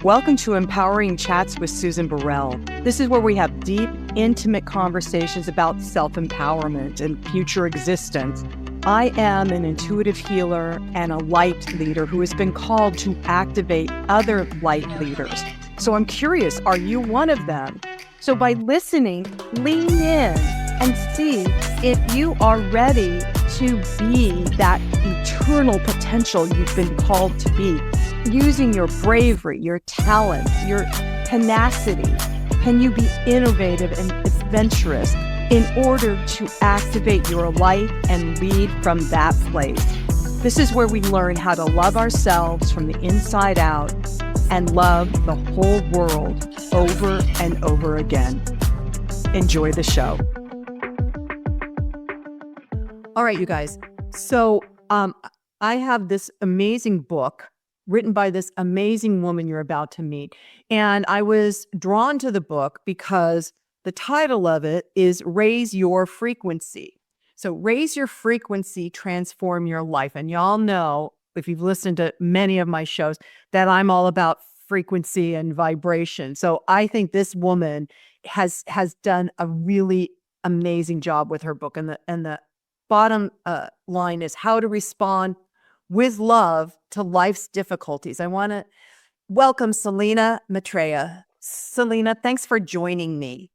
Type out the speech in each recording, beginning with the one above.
Welcome to Empowering Chats with Susan Burrell. This is where we have deep, intimate conversations about self-empowerment and future existence. I am an intuitive healer and a light leader who has been called to activate other light leaders. So I'm curious, are you one of them? So by listening, lean in and see if you are ready to be that eternal potential you've been called to be. Using your bravery, your talent, your tenacity, can you be innovative and adventurous in order to activate your light and lead from that place? This is where we learn how to love ourselves from the inside out and love the whole world over and over again. Enjoy the show. All right, you guys. So I have this amazing book written by this amazing woman you're about to meet. And I was drawn to the book because the title of it is Raise Your Frequency. So raise your frequency, transform your life. And y'all know, if you've listened to many of my shows, that I'm all about frequency and vibration. So I think this woman has done a really amazing job with her book. And the bottom line is how to respond with love to life's difficulties. I want to welcome Selena Maitreya. Selena, thanks for joining me.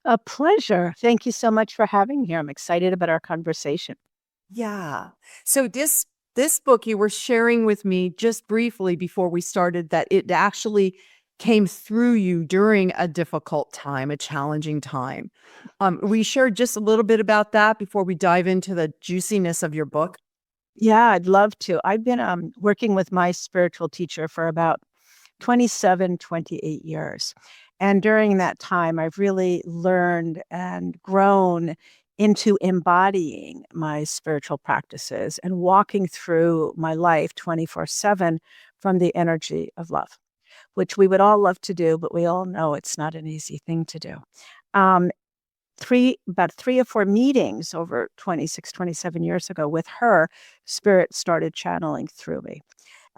A pleasure. Thank you so much for having me here. I'm excited about our conversation. Yeah. So this book you were sharing with me just briefly before we started that it actually came through you during a difficult time, a challenging time. Will you share just a little bit about that before we dive into the juiciness of your book? Yeah, I'd love to. I've been working with my spiritual teacher for about 27, 28 years. And during that time, I've really learned and grown into embodying my spiritual practices and walking through my life 24/7 from the energy of love, which we would all love to do, but we all know it's not an easy thing to do. Um, about 3 or 4 meetings over 26, 27 years ago with her, spirit started channeling through me.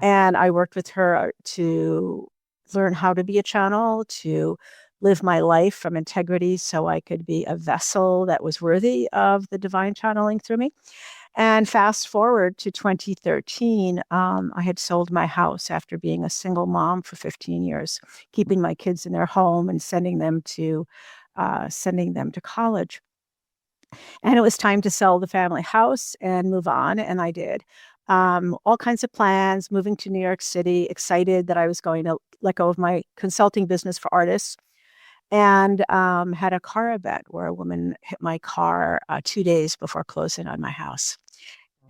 And I worked with her to learn how to be a channel, to live my life from integrity so I could be a vessel that was worthy of the divine channeling through me. And fast forward to 2013, I had sold my house after being a single mom for 15 years, keeping my kids in their home and sending them to college. And it was time to sell the family house and move on, and I did. All kinds of plans, moving to New York City, excited that I was going to let go of my consulting business for artists, and had a car event where a woman hit my car 2 days before closing on my house.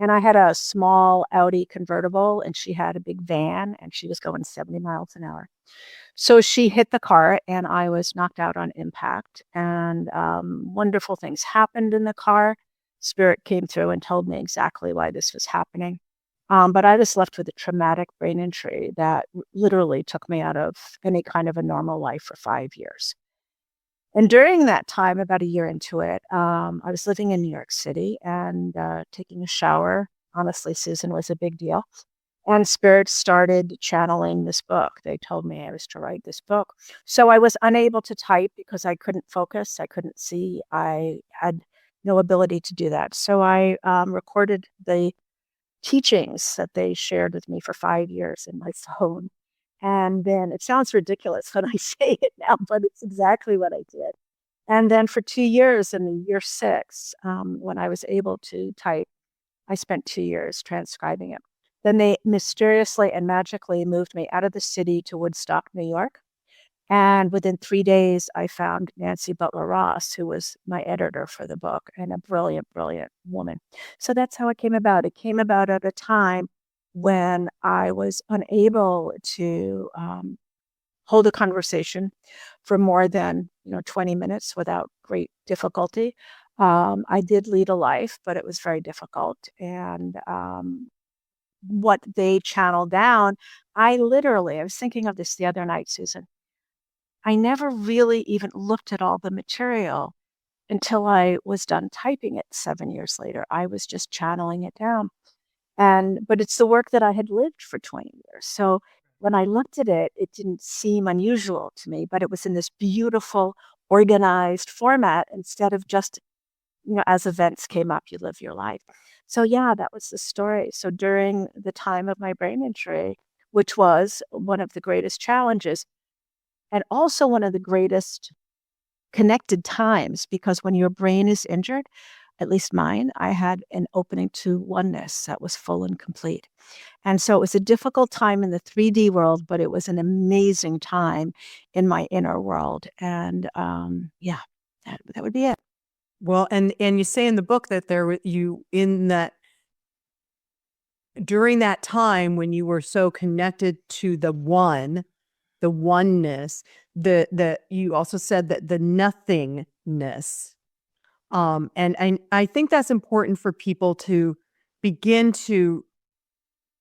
And I had a small Audi convertible, and she had a big van, and she was going 70 miles an hour. So she hit the car, and I was knocked out on impact. And wonderful things happened in the car. Spirit came through and told me exactly why this was happening. But I was left with a traumatic brain injury that literally took me out of any kind of a normal life for 5 years. And during that time, about a year into it, I was living in New York City and taking a shower. Honestly, Susan, was a big deal. And Spirit started channeling this book. They told me I was to write this book. So I was unable to type because I couldn't focus. I couldn't see. I had no ability to do that. So I recorded the teachings that they shared with me for 5 years in my phone. And then it sounds ridiculous when I say it now, but it's exactly what I did. And then for 2 years, in year 6, when I was able to type, I spent 2 years transcribing it. Then they mysteriously and magically moved me out of the city to Woodstock, New York. And within 3 days, I found Nancy Butler Ross, who was my editor for the book, and a brilliant, brilliant woman. So that's how it came about. It came about at a time when I was unable to hold a conversation for more than 20 minutes without great difficulty. I did lead a life, but it was very difficult. And what they channeled down, I was thinking of this the other night, Susan. I never really even looked at all the material until I was done typing it 7 years later. I was just channeling it down. But it's the work that I had lived for 20 years. So when I looked at it, it didn't seem unusual to me, but it was in this beautiful, organized format instead of just, as events came up, you live your life. So, yeah, that was the story. So, during the time of my brain injury, which was one of the greatest challenges and also one of the greatest connected times, because when your brain is injured, at least mine, I had an opening to oneness that was full and complete. And so it was a difficult time in the 3D world, but it was an amazing time in my inner world. And yeah, that would be it. Well, and you say in the book that during that time when you were so connected to the oneness, you also said that the nothingness. And I think that's important for people to begin to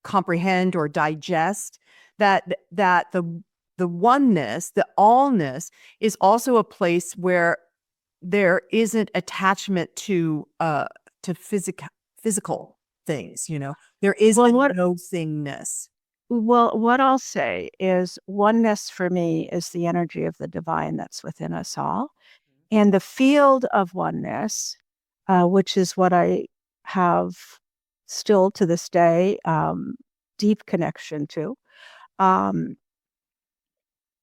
comprehend or digest that the oneness, the allness is also a place where there isn't attachment to physical things, There is Well, a what no thingness. well, what I'll say is oneness for me is the energy of the divine that's within us all. And the field of oneness, which is what I have still to this day deep connection to, um,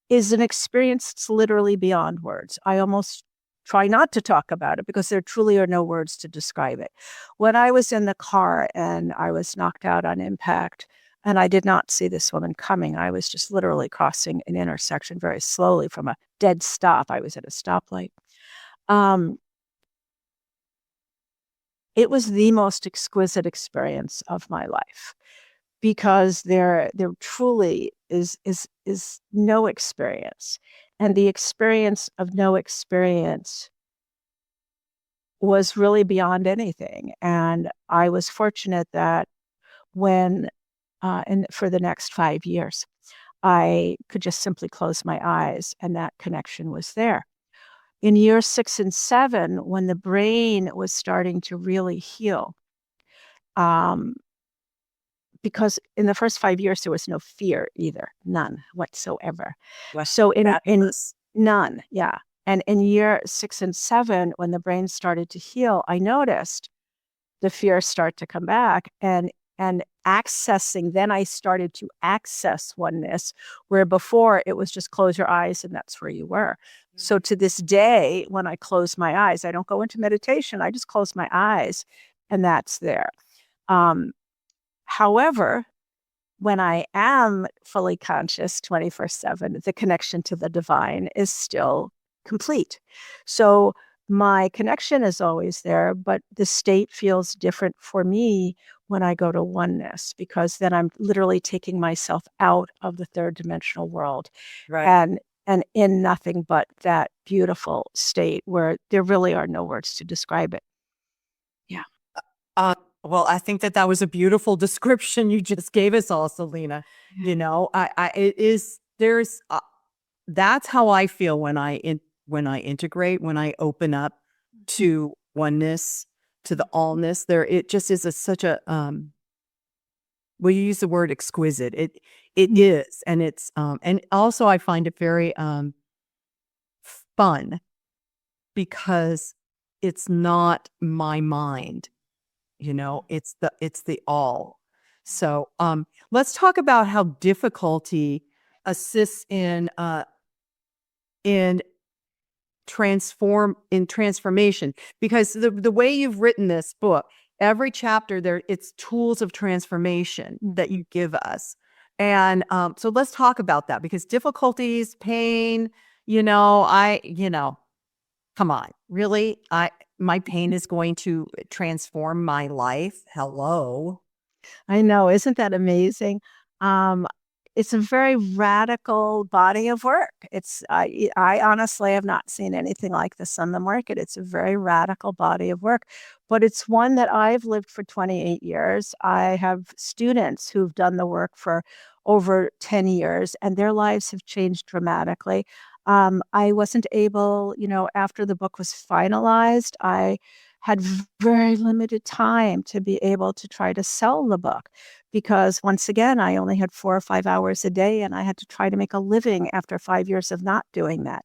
is an experience that's literally beyond words. I almost try not to talk about it because there truly are no words to describe it. When I was in the car and I was knocked out on impact, and I did not see this woman coming, I was just literally crossing an intersection very slowly from a dead stop. I was at a stoplight. Um, it was the most exquisite experience of my life because there truly is no experience, and the experience of no experience was really beyond anything. And I was fortunate that when and for the next 5 years I could just simply close my eyes and that connection was there. In year 6 and 7, when the brain was starting to really heal, um, because in the first 5 years there was no fear either, none whatsoever. Wow, So in fabulous. none, yeah. And in year 6 and 7, when the brain started to heal, I noticed the fear start to come back and accessing. Then I started to access oneness, where before it was just close your eyes and that's where you were. So to this day, when I close my eyes, I don't go into meditation. I just close my eyes and that's there. Um, However, when I am fully conscious 24/7, the connection to the divine is still complete. So my connection is always there, but the state feels different for me when I go to oneness, because then I'm literally taking myself out of the third dimensional world Right. and in nothing but that beautiful state where there really are no words to describe it. Yeah. Uh, well, I think that was a beautiful description you just gave us all, Selena. It is, that's how I feel when I integrate, when I open up to oneness, to the allness. It just is such a, well, you use the word exquisite. It is. And and also I find it very, fun because it's not my mind. It's the all. So let's talk about how difficulty assists in transformation, because the way you've written this book, every chapter there, it's tools of transformation that you give us. And so let's talk about that, because difficulties, pain, come on, really? My pain is going to transform my life. Hello. I know, isn't that amazing? Um, it's a very radical body of work. I honestly have not seen anything like this on the market. It's a very radical body of work, but it's one that I've lived for 28 years. I have students who've done the work for over 10 years, and their lives have changed dramatically. I wasn't able, after the book was finalized, I had very limited time to be able to try to sell the book because once again, I only had 4 or 5 hours a day and I had to try to make a living after 5 years of not doing that.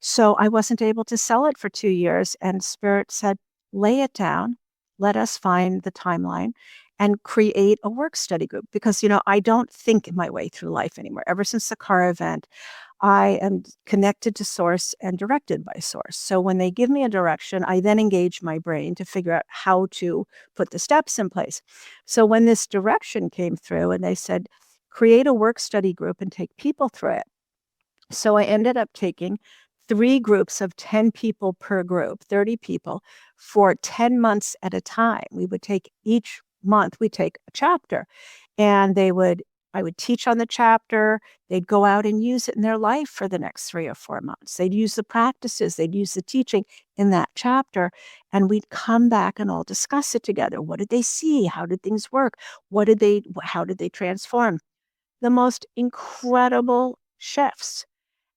So I wasn't able to sell it for 2 years. And Spirit said, lay it down, let us find the timeline and create a work study group. Because, I don't think my way through life anymore. Ever since the car event, I am connected to source and directed by source. So when they give me a direction, I then engage my brain to figure out how to put the steps in place. So when this direction came through and they said, create a work study group and take people through it. So I ended up taking 3 groups of 10 people per group, 30 people for 10 months at a time. We would take each month, we take a chapter and I would teach on the chapter. They'd go out and use it in their life for the next 3 or 4 months. They'd use the practices, they'd use the teaching in that chapter, and we'd come back and all discuss it together. What did they see? How did things work? How did they transform? The most incredible shifts.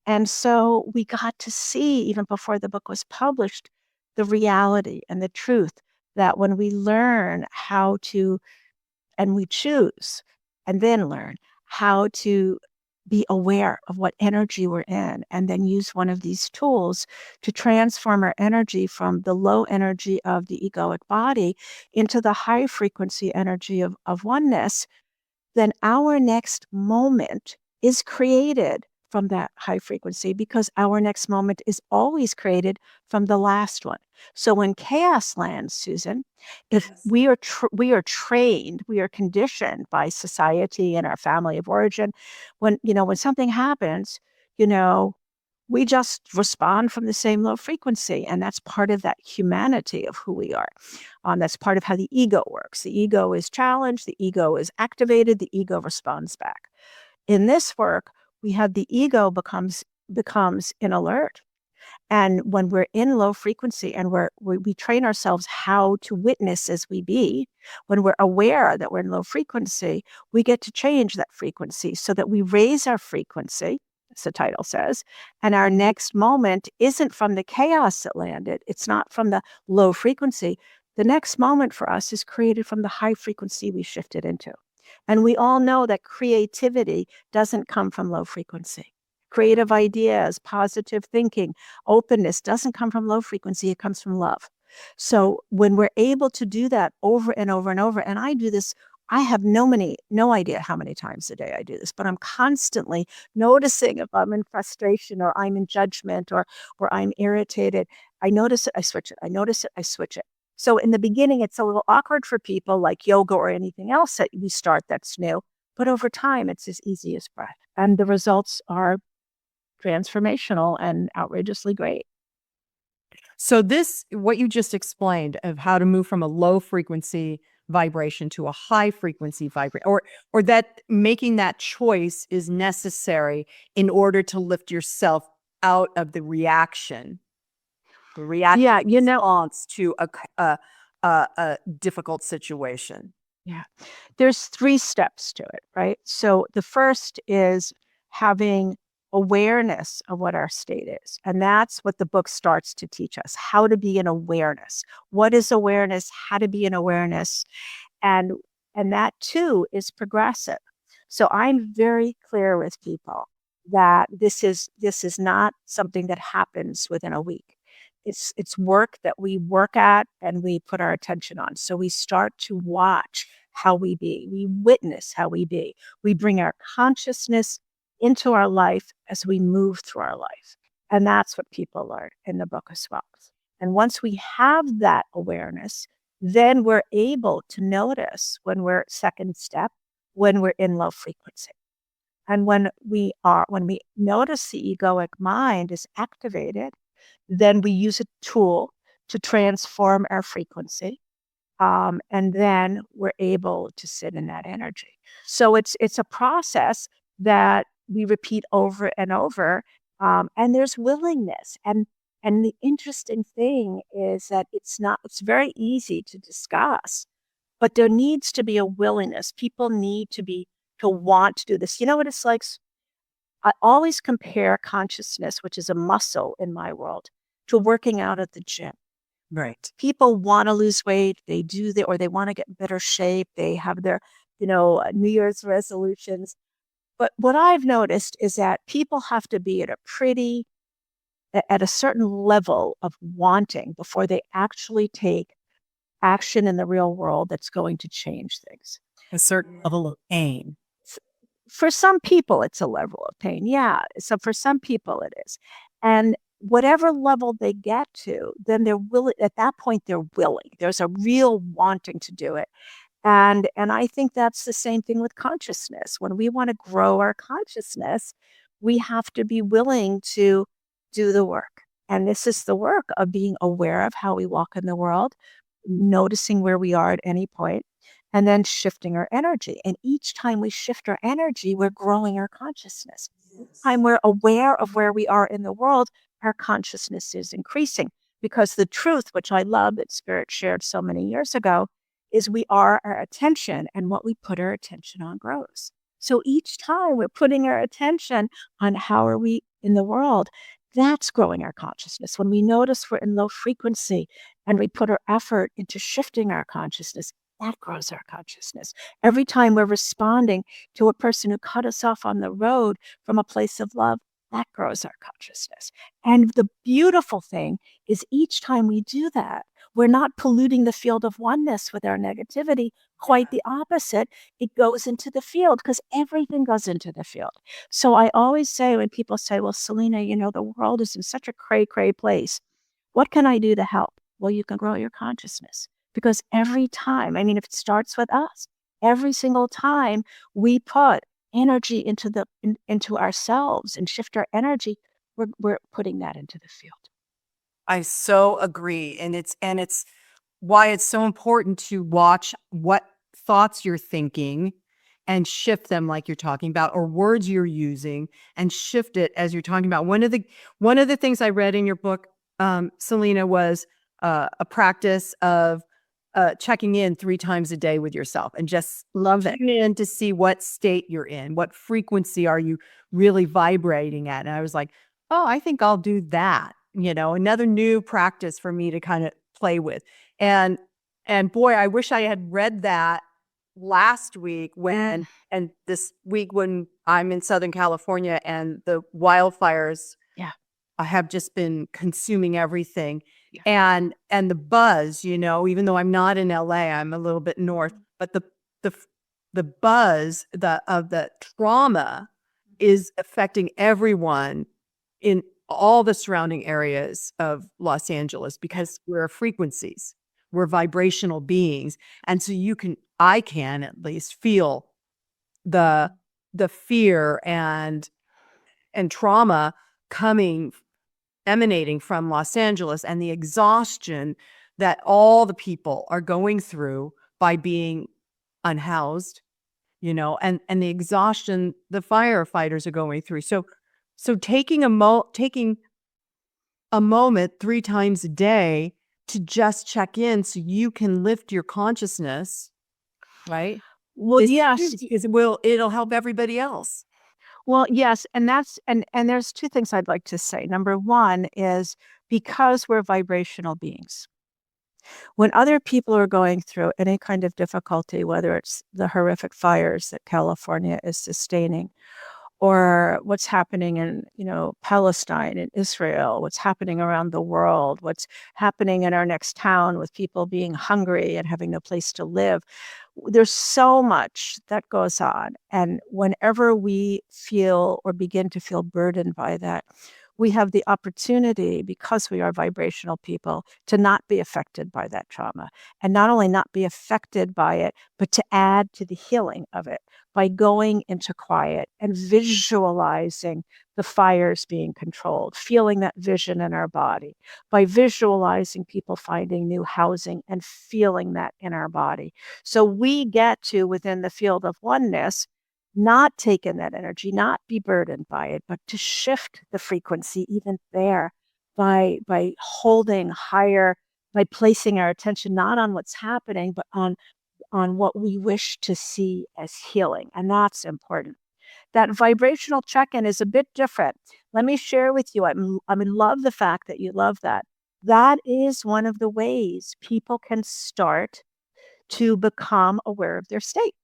And so we got to see, even before the book was published, the reality and the truth that when we learn how to, and we choose and then learn how to be aware of what energy we're in, and then use one of these tools to transform our energy from the low energy of the egoic body into the high frequency energy of oneness, then our next moment is created from that high frequency, because our next moment is always created from the last one. So when chaos lands, Susan, if Yes. we are trained, we are conditioned by society and our family of origin, when something happens, you know, we just respond from the same low frequency. And that's part of that humanity of who we are. That's part of how the ego works. The ego is challenged, the ego is activated, the ego responds back. In this work, we have the ego becomes in alert. And when we're in low frequency and we train ourselves how to witness as we be, when we're aware that we're in low frequency, we get to change that frequency so that we raise our frequency, as the title says, and our next moment isn't from the chaos that landed. It's not from the low frequency. The next moment for us is created from the high frequency we shifted into. And we all know that creativity doesn't come from low frequency. Creative ideas, positive thinking, openness doesn't come from low frequency, it comes from love. So when we're able to do that over and over and over, and I do this, I have no idea how many times a day I do this, but I'm constantly noticing if I'm in frustration or I'm in judgment or I'm irritated. I notice it, I switch it. I notice it, I switch it. So in the beginning, it's a little awkward for people like yoga or anything else that we start that's new, but over time, it's as easy as breath. And the results are transformational and outrageously great. So this, what you just explained of how to move from a low frequency vibration to a high frequency vibration, or that making that choice is necessary in order to lift yourself out of the reactive Yeah, response to a difficult situation. yeah. There's 3 steps to it, right? So the first is having awareness of what our state is. And that's what the book starts to teach us, how to be in awareness. What is awareness? How to be in awareness. And and that too is progressive. So I'm very clear with people that this is not something that happens within a week. It's work that we work at and we put our attention on. So we start to watch how we be. We witness how we be. We bring our consciousness into our life as we move through our life. And that's what people learn in the book as well. And once we have that awareness, then we're able to notice when we're second step, when we're in low frequency. And when we notice the egoic mind is activated, then we use a tool to transform our frequency. And then we're able to sit in that energy. So it's a process that we repeat over and over. And there's willingness. And the interesting thing is that it's very easy to discuss, but there needs to be a willingness. People need to want to do this. You know what it's like? I always compare consciousness, which is a muscle in my world, to working out at the gym. Right. People want to lose weight, they do or they want to get in better shape, they have their New Year's resolutions. But what I've noticed is that people have to be at a certain level of wanting before they actually take action in the real world that's going to change things. A certain level of pain. For some people, it's a level of pain. Yeah. So for some people, it is. And whatever level they get to, then they're willing, at that point, they're willing. There's a real wanting to do it. And I think that's the same thing with consciousness. When we want to grow our consciousness, we have to be willing to do the work. And this is the work of being aware of how we walk in the world, noticing where we are at any point, and then shifting our energy. And each time we shift our energy, we're growing our consciousness. Each time we're aware of where we are in the world, our consciousness is increasing. Because the truth, which I love that Spirit shared so many years ago, is we are our attention, and what we put our attention on grows. So each time we're putting our attention on how are we in the world, that's growing our consciousness. When we notice we're in low frequency and we put our effort into shifting our consciousness, that grows our consciousness. Every time we're responding to a person who cut us off on the road from a place of love, that grows our consciousness. And the beautiful thing is each time we do that, we're not polluting the field of oneness with our negativity. Quite the opposite. It goes into the field because everything goes into the field. So I always say when people say, well, Selena, the world is in such a cray place. What can I do to help? Well, you can grow your consciousness because every time, if it starts with us, every single time we put energy into ourselves and shift our energy, we're putting that into the field. I so agree. And it's why it's so important to watch what thoughts you're thinking and shift them like you're talking about, or words you're using and shift it as you're talking about. One of the things I read in your book, Selena, was a practice of checking in 3 times a day with yourself and just Love it. tune in to see what state you're in, what frequency are you really vibrating at. And I was like, oh, I think I'll do that. Another new practice for me to kind of play with. And boy, I wish I had read that last week and this week when I'm in Southern California and the wildfires Yeah. have just been consuming everything. Yeah. And the buzz, even though I'm not in LA, I'm a little bit north, but the buzz of the trauma is affecting everyone in all the surrounding areas of Los Angeles because we're frequencies, we're vibrational beings. And so I can at least feel the fear and trauma emanating from Los Angeles and the exhaustion that all the people are going through by being unhoused, and the exhaustion the firefighters are going through. So taking a moment 3 times a day to just check in so you can lift your consciousness, right? Well, yes. It'll help everybody else. Well, yes, and there's 2 things I'd like to say. Number 1 is because we're vibrational beings. When other people are going through any kind of difficulty, whether it's the horrific fires that California is sustaining, or what's happening in, Palestine and Israel, what's happening around the world, what's happening in our next town with people being hungry and having no place to live. There's so much that goes on. And whenever we feel or begin to feel burdened by that, we have the opportunity, because we are vibrational people, to not be affected by that trauma. And not only not be affected by it, but to add to the healing of it by going into quiet and visualizing the fires being controlled, feeling that vision in our body, by visualizing people finding new housing and feeling that in our body. So we get to, within the field of oneness, not take in that energy, not be burdened by it, but to shift the frequency even there by holding higher, by placing our attention not on what's happening, but on what we wish to see as healing. And that's important. That vibrational check-in is a bit different. Let me share with you. I love the fact that you love that. That is one of the ways people can start to become aware of their state.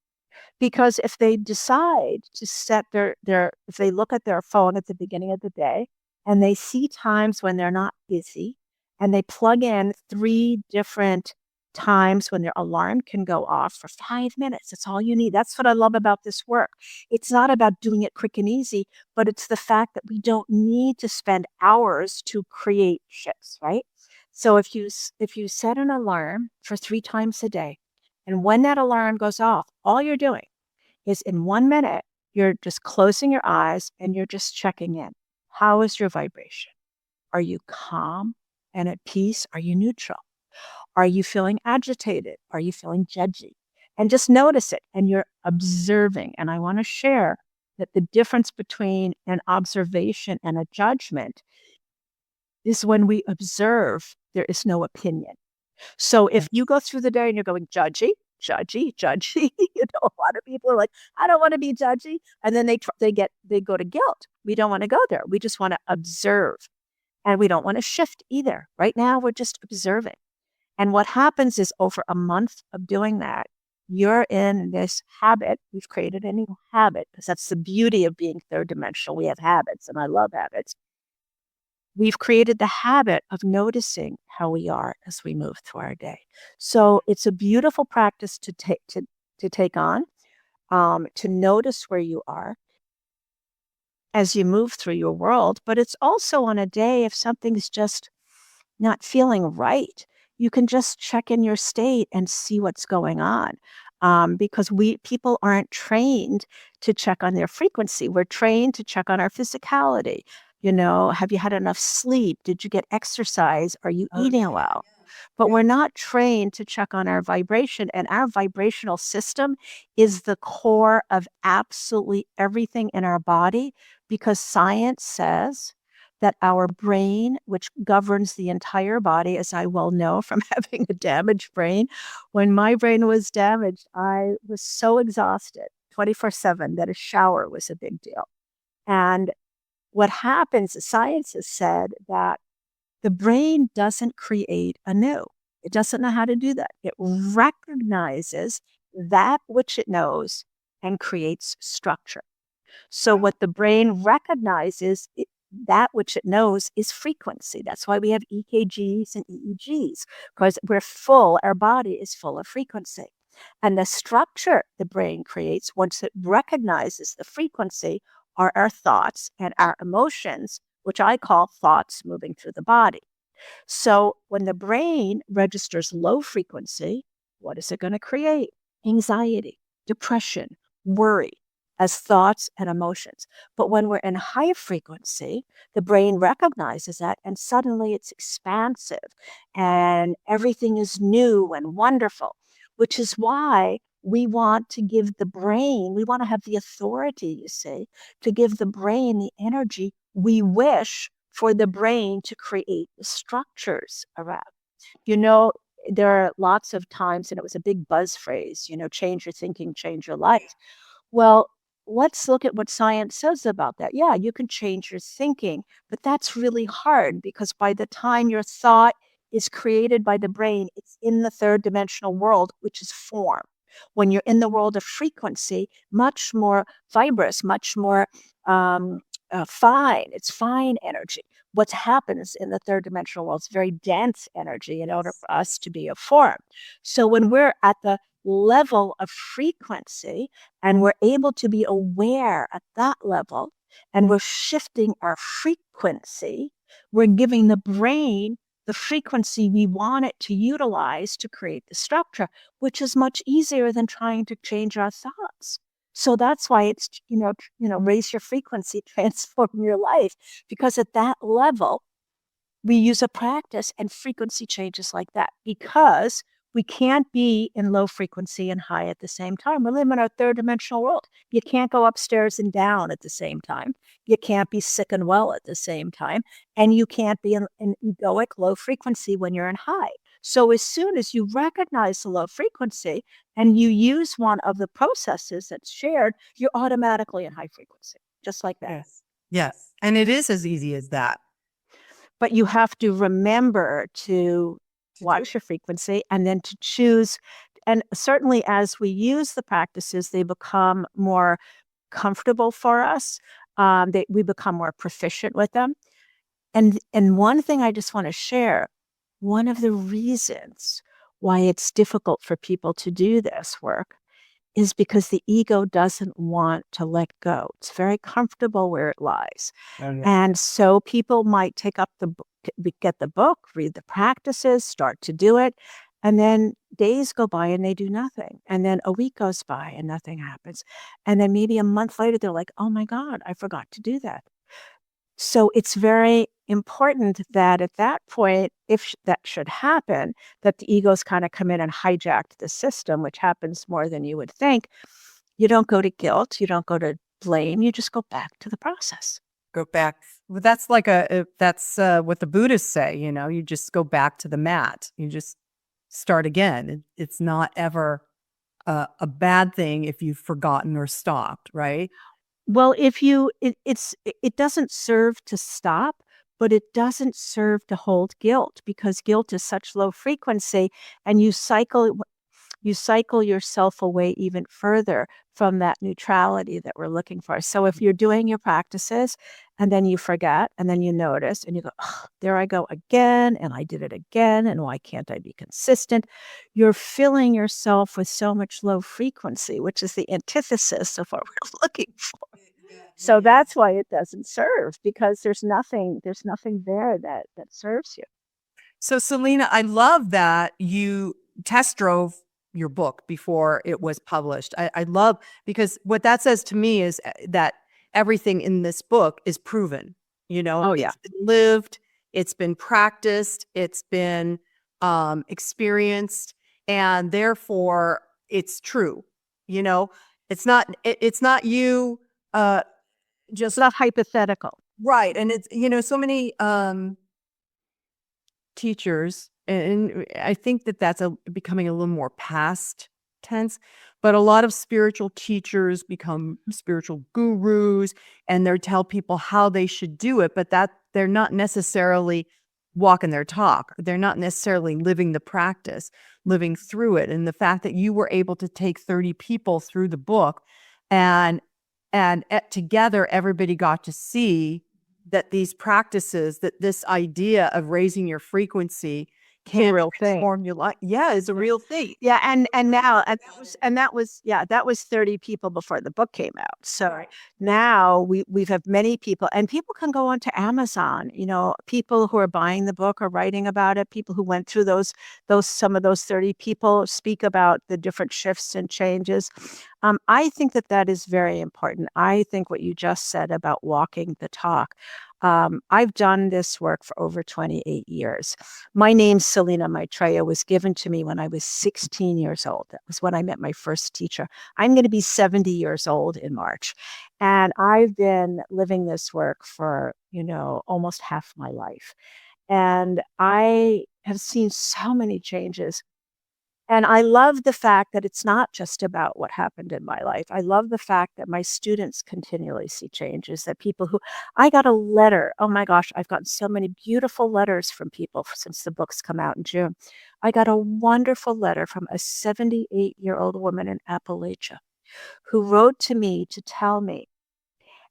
Because if they decide to set if they look at their phone at the beginning of the day and they see times when they're not busy and they plug in three different times when their alarm can go off for 5 minutes, that's all you need. That's what I love about this work. It's not about doing it quick and easy, but it's the fact that we don't need to spend hours to create shifts, right? So if you set an alarm for 3 times a day, and when that alarm goes off, all you're doing is in 1 minute, you're just closing your eyes and you're just checking in. How is your vibration? Are you calm and at peace? Are you neutral? Are you feeling agitated? Are you feeling judgy? And just notice it and you're observing. And I want to share that the difference between an observation and a judgment is when we observe, there is no opinion. So if you go through the day and you're going judgy, judgy, judgy, a lot of people are like, I don't want to be judgy, and then they go to guilt. We don't want to go there. We just want to observe, and we don't want to shift either. Right now, we're just observing. And what happens is over a month of doing that, you're in this habit. We've created a new habit because that's the beauty of being third dimensional. We have habits, and I love habits. We've created the habit of noticing how we are as we move through our day. So it's a beautiful practice to take on, to notice where you are as you move through your world. But it's also on a day if something's just not feeling right, you can just check in your state and see what's going on. Because people aren't trained to check on their frequency. We're trained to check on our physicality. Have you had enough sleep? Did you get exercise? Are you eating well? But we're not trained to check on our vibration. And our vibrational system is the core of absolutely everything in our body because science says that our brain, which governs the entire body, as I well know from having a damaged brain, when my brain was damaged, I was so exhausted 24/7 that a shower was a big deal. And what happens, science has said that the brain doesn't create anew. It doesn't know how to do that. It recognizes that which it knows and creates structure. So what the brain recognizes, that which it knows is frequency. That's why we have EKGs and EEGs, because our body is full of frequency. And the structure the brain creates once it recognizes the frequency are our thoughts and our emotions, which I call thoughts moving through the body. So when the brain registers low frequency, what is it going to create? Anxiety, depression, worry as thoughts and emotions. But when we're in high frequency, the brain recognizes that and suddenly it's expansive and everything is new and wonderful, which is why we want to give the brain, we want to have the authority, you see, to give the brain the energy we wish for the brain to create the structures around. You know, there are lots of times, and it was a big buzz phrase, change your thinking, change your life. Well, let's look at what science says about that. Yeah, you can change your thinking, but that's really hard because by the time your thought is created by the brain, it's in the third dimensional world, which is form. When you're in the world of frequency, much more fibrous, much more fine. It's fine energy. What happens in the third dimensional world is very dense energy in order for us to be a form. So when we're at the level of frequency and we're able to be aware at that level and we're shifting our frequency, we're giving the brain the frequency we want it to utilize to create the structure, which is much easier than trying to change our thoughts. So that's why it's, raise your frequency, transform your life, because at that level, we use a practice and frequency changes like that because we can't be in low frequency and high at the same time. We live in our third dimensional world. You can't go upstairs and down at the same time. You can't be sick and well at the same time. And you can't be in egoic low frequency when you're in high. So as soon as you recognize the low frequency and you use one of the processes that's shared, you're automatically in high frequency, just like that. Yes. Yes. And it is as easy as that. But you have to remember to watch your frequency and then to choose and certainly as we use the practices, they become more comfortable for us. We become more proficient with them. And one thing I just want to share, one of the reasons why it's difficult for people to do this work is because the ego doesn't want to let go. It's very comfortable where it lies. Oh, yeah. And so people might take up the book, get the book, read the practices, start to do it, and then days go by and they do nothing. And then a week goes by and nothing happens. And then maybe a month later, they're like, oh my God, I forgot to do that. So it's very important that at that point, if that should happen, that the egos kind of come in and hijack the system, which happens more than you would think. You don't go to guilt, you don't go to blame, you just go back to the process. Go back. Well, that's like that's what the Buddhists say, you just go back to the mat. You just start again. It's not ever a bad thing if you've forgotten or stopped, right? Well, if you it doesn't serve to stop, but it doesn't serve to hold guilt because guilt is such low frequency and you cycle yourself away even further from that neutrality that we're looking for. So if you're doing your practices and then you forget and then you notice and you go, oh, there I go again, and I did it again, and why can't I be consistent? You're filling yourself with so much low frequency, which is the antithesis of what we're looking for. So that's why it doesn't serve, because there's nothing there that serves you. So, Selena, I love that you test drove your book before it was published. I love, because what that says to me is that everything in this book is proven. Oh, yeah. It's been lived, it's been practiced, it's been experienced, and therefore it's true. It's not you just It's not hypothetical. right. And it's so many teachers, and I think that that's becoming a little more past tense, but a lot of spiritual teachers become spiritual gurus, and they tell people how they should do it, but that they're not necessarily walking their talk. They're not necessarily living the practice, living through it. And the fact that you were able to take 30 people through the book and together everybody got to see that these practices, that this idea of raising your frequency can real thing. transform your life. Yeah, it's a real thing. Yeah, and now that was 30 people before the book came out. So now we've have many people, and people can go onto Amazon. People who are buying the book or writing about it. People who went through some of those 30 people speak about the different shifts and changes. I think that is very important. I think what you just said about walking the talk. I've done this work for over 28 years. My name, Selena Maitreya, was given to me when I was 16 years old. That was when I met my first teacher. I'm going to be 70 years old in March. And I've been living this work for, almost half my life. And I have seen so many changes. And I love the fact that it's not just about what happened in my life. I love the fact that my students continually see changes, that I got a letter. Oh my gosh, I've gotten so many beautiful letters from people since the books come out in June. I got a wonderful letter from a 78-year-old woman in Appalachia who wrote to me to tell me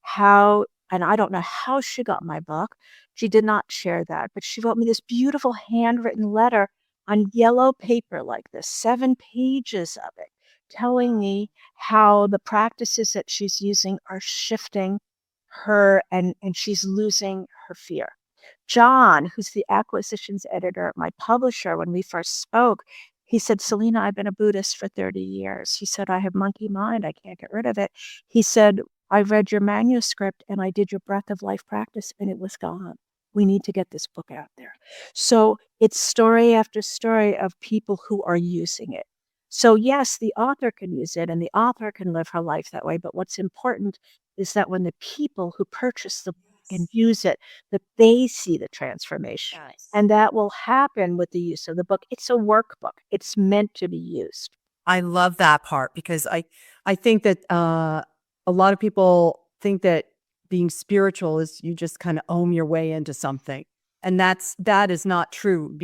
how, and I don't know how she got my book. She did not share that, but she wrote me this beautiful handwritten letter on yellow paper like this, 7 pages of it, telling me how the practices that she's using are shifting her and she's losing her fear. John, who's the acquisitions editor at my publisher, when we first spoke, he said, Selena, I've been a Buddhist for 30 years. He said, I have monkey mind. I can't get rid of it. He said, I read your manuscript and I did your breath of life practice and it was gone. We need to get this book out there. So it's story after story of people who are using it. So yes, the author can use it and the author can live her life that way. But what's important is that when the people who purchase the book and use it, that they see the transformation. Yes. And that will happen with the use of the book. It's a workbook. It's meant to be used. I love that part because I think that a lot of people think that being spiritual is you just kind of own your way into something. And that is not true.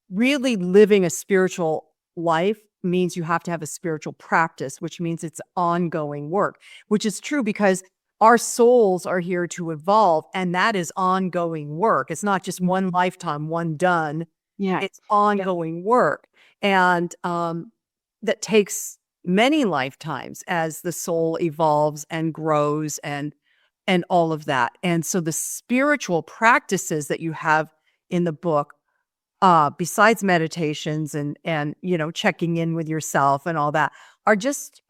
Really living a spiritual life means you have to have a spiritual practice, which means it's ongoing work, which is true because our souls are here to evolve, and that is ongoing work. It's not just one lifetime, one done. Yeah. It's ongoing work. And that takes many lifetimes as the soul evolves and grows and all of that. And so the spiritual practices that you have in the book, besides meditations and checking in with yourself and all that, are just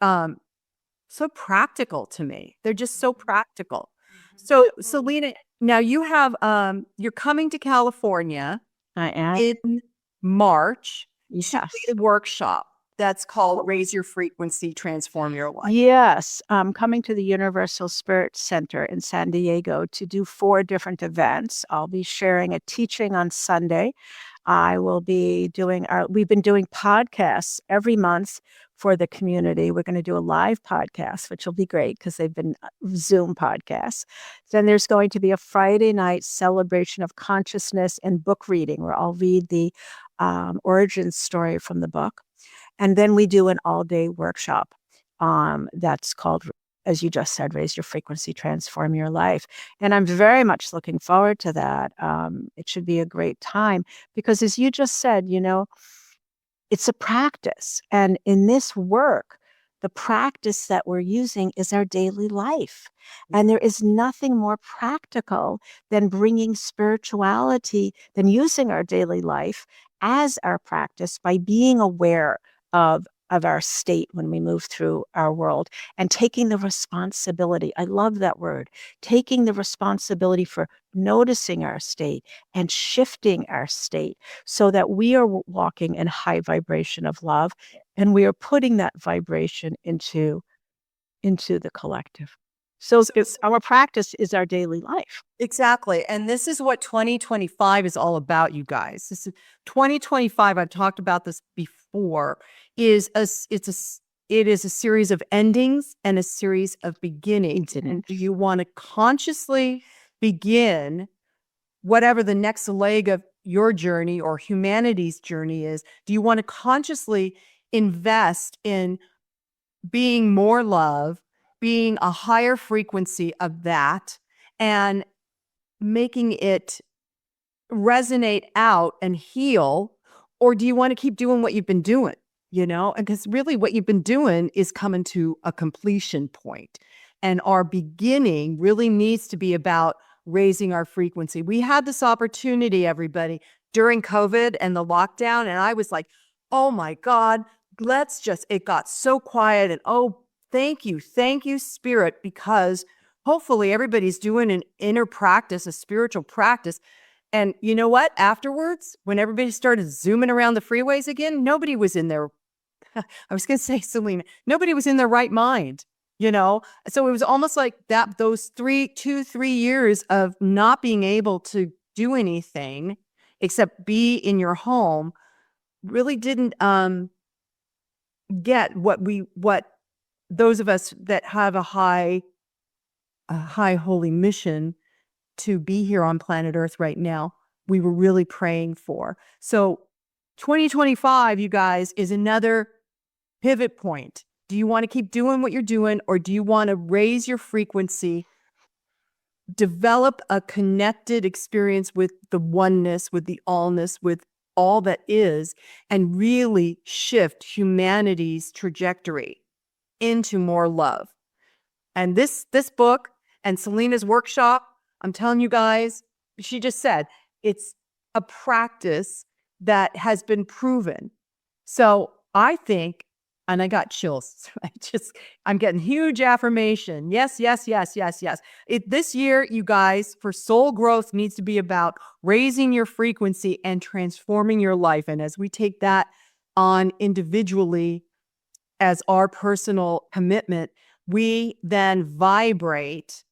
so practical to me. They're just so practical. So Selena, now you have you're coming to California I am. in March to Yes. lead a workshop that's called Raise Your Frequency, Transform Your Life. Yes, I'm coming to the Universal Spirit Center in San Diego to do 4 different events. I'll be sharing a teaching on Sunday. I will be doing we've been doing podcasts every month for the community. We're going to do a live podcast, which will be great because they've been Zoom podcasts. Then there's going to be a Friday night celebration of consciousness and book reading, where I'll read the origin story from the book. And then we do an all-day workshop that's called, as you just said, Raise Your Frequency, Transform Your Life. And I'm very much looking forward to that. It should be a great time because, as you just said, it's a practice. And in this work, the practice that we're using is our daily life. And there is nothing more practical than bringing spirituality, than using our daily life as our practice by being aware of our state when we move through our world and taking the responsibility. I love that word, taking the responsibility for noticing our state and shifting our state so that we are walking in high vibration of love and we are putting that vibration into the collective. So our practice is our daily life. Exactly. And this is what 2025 is all about, you guys. This is 2025. I've talked about this before. It is a series of endings and a series of beginnings. And do you want to consciously begin whatever the next leg of your journey or humanity's journey is? Do you want to consciously invest in being more love, being a higher frequency of that, and making it resonate out and heal? Or do you want to keep doing what you've been doing? Because really what you've been doing is coming to a completion point. And our beginning really needs to be about raising our frequency. We had this opportunity, everybody, during COVID and the lockdown. And I was like, oh my God, it got so quiet. And thank you, Spirit, because hopefully everybody's doing an inner practice, a spiritual practice. And you know what? Afterwards, when everybody started zooming around the freeways again, nobody was in their, I was going to say, Selena, nobody was in their right mind, So it was almost like that, those 3 years of not being able to do anything except be in your home really didn't get what those of us that have a high holy mission to be here on planet Earth right now, we were really praying for. So 2025, you guys, is another pivot point. Do you want to keep doing what you're doing, or do you want to raise your frequency, develop a connected experience with the oneness, with the allness, with all that is, and really shift humanity's trajectory into more love? And this book and Selena's workshop, I'm telling you guys, she just said, it's a practice that has been proven. So I think, and I got chills. I'm getting huge affirmation. Yes. This year, you guys, for soul growth needs to be about raising your frequency and transforming your life. And as we take that on individually as our personal commitment, we then vibrate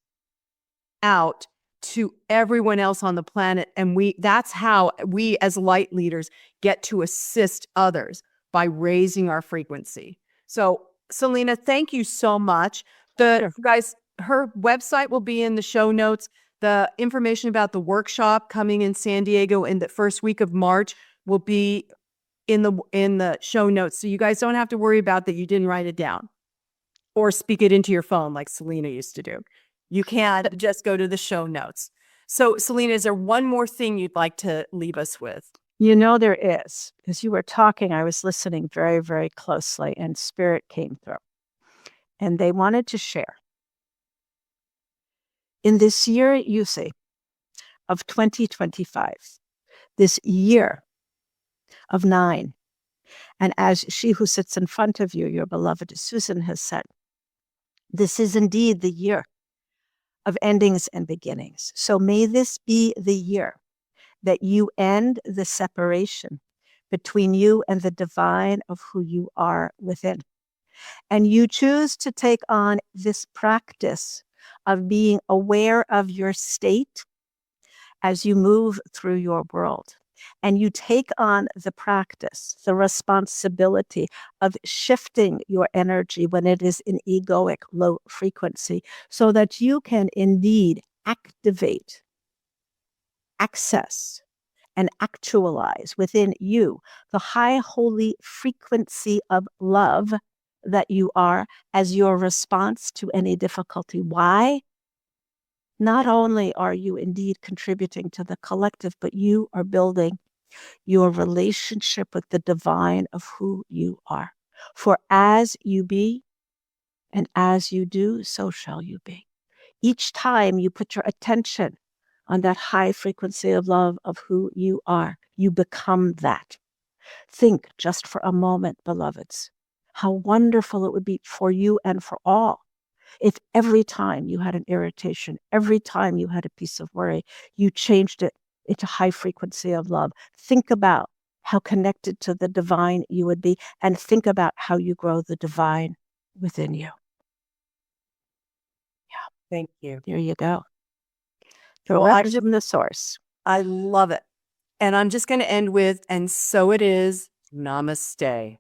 out to everyone else on the planet. And that's how we as light leaders get to assist others, by raising our frequency. So Selena, thank you so much. Guys, her website will be in the show notes. The information about the workshop coming in San Diego in the first week of March will be in the show notes, so you guys don't have to worry about that you didn't write it down or speak it into your phone like Selena used to do. You can just go to the show notes. So, Selena, is there one more thing you'd like to leave us with? There is. As you were talking, I was listening very, very closely, and Spirit came through. And they wanted to share. In this year, you see, of 2025, this year of 9, and as she who sits in front of you, your beloved Susan, has said, this is indeed the year of endings and beginnings. So may this be the year that you end the separation between you and the divine of who you are within. And you choose to take on this practice of being aware of your state as you move through your world. And you take on the practice, the responsibility of shifting your energy when it is in egoic low frequency, so that you can indeed activate, access, and actualize within you the high holy frequency of love that you are as your response to any difficulty. Why? Not only are you indeed contributing to the collective, but you are building your relationship with the divine of who you are. For as you be and as you do, so shall you be. Each time you put your attention on that high frequency of love of who you are, you become that. Think just for a moment, beloveds, how wonderful it would be for you and for all if every time you had an irritation, every time you had a piece of worry, you changed it into high frequency of love. Think about how connected to the divine you would be, and think about how you grow the divine within you. Yeah. Thank you. There you go. Direct from the source. I love it. And I'm just going to end with, and so it is, namaste.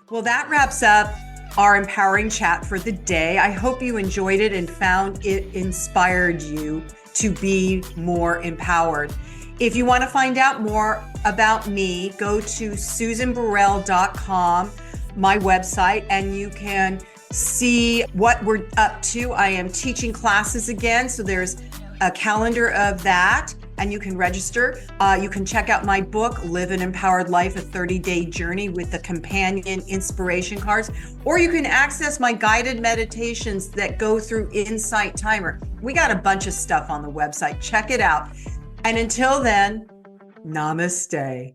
Well, that wraps up our empowering chat for the day. I hope you enjoyed it and found it inspired you to be more empowered. If you want to find out more about me, go to susanburrell.com, my website, and you can see what we're up to. I am teaching classes again, so there's a calendar of that, and you can register. You can check out my book, Live an Empowered Life, a 30-day journey with the companion inspiration cards, or you can access my guided meditations that go through Insight Timer. We got a bunch of stuff on the website. Check it out. And until then, namaste.